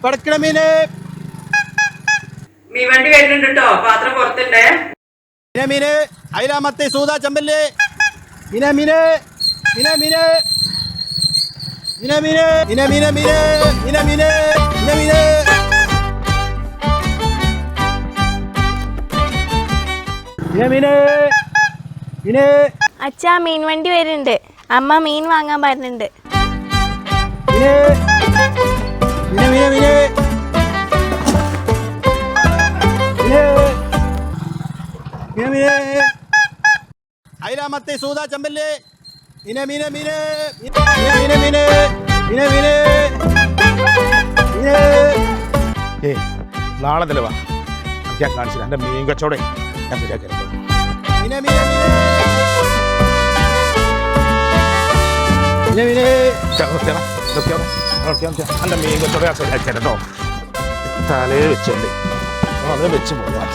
പടക്കണ മീന് മീൻ വണ്ടി വരുന്നുണ്ട് കേട്ടോ. പാത്രം പുറത്തുണ്ടേ. മീന് അയില മത്തി സൂത ചെമ്പല്ല് മീന മീന് മീന മീന് മീന മീന് മീന മീന മീന് മീന മീന് മീന മീന് മീന മീന് മീന്. അച്ഛാ മീൻ വണ്ടി വരുന്നുണ്ട്. അമ്മ മീൻ വാങ്ങാൻ പറഞ്ഞിട്ടുണ്ട്. മീന് മീന മീന മീന മീന അയില മത്തി സൂത ചെമ്പല്ല് മീന മീന മീന് മീന മീന മീന് മീന മീന് മീന്. ഏയ് നാളെ തന്നെ വാ, ഞാൻ കാണിച്ചില്ല എൻ്റെ മീൻ കച്ചവടം ഞാൻ ശരിയാക്കി മീന മീന മീന മീന മീന. എൻ്റെ മീൻ കച്ചവടം ഞാൻ ശരിയാക്കി കേട്ടോ. തലയിൽ വെച്ചുണ്ട് അത് വെച്ച് പോയാൽ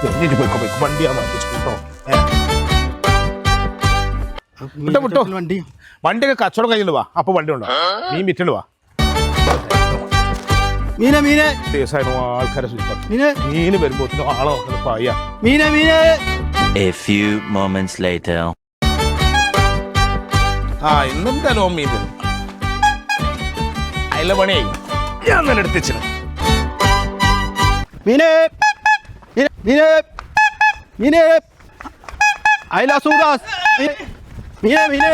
എന്നിട്ട് പോയിക്കോ പോയിക്കോ, വണ്ടിയാണ് വാങ്ങിച്ചു കേട്ടോ. വിട്ടോ വിട്ടോ, വണ്ടിയൊക്കെ കച്ചവടം കഴിഞ്ഞിട്ട് വാ, അപ്പൊ വണ്ടി ഉണ്ടോ മീൻ വിറ്റിട്ട് വാ. മീന മീന ദിവസമായിരുന്നു ആൾക്കാരെ സൂചിപ്പം മീന് വരുമ്പോ ആളെ നോക്കുന്നത് പായ. Meena Meena. A few moments later. ഇന്നെന്തായാലും മീൻ തരും. അയല പണിയായി ഞാൻ തന്നെ എടുത്തിച്ചിന്. മീന് മീന് മീന് അയല സൂദാസ് മീന മീന.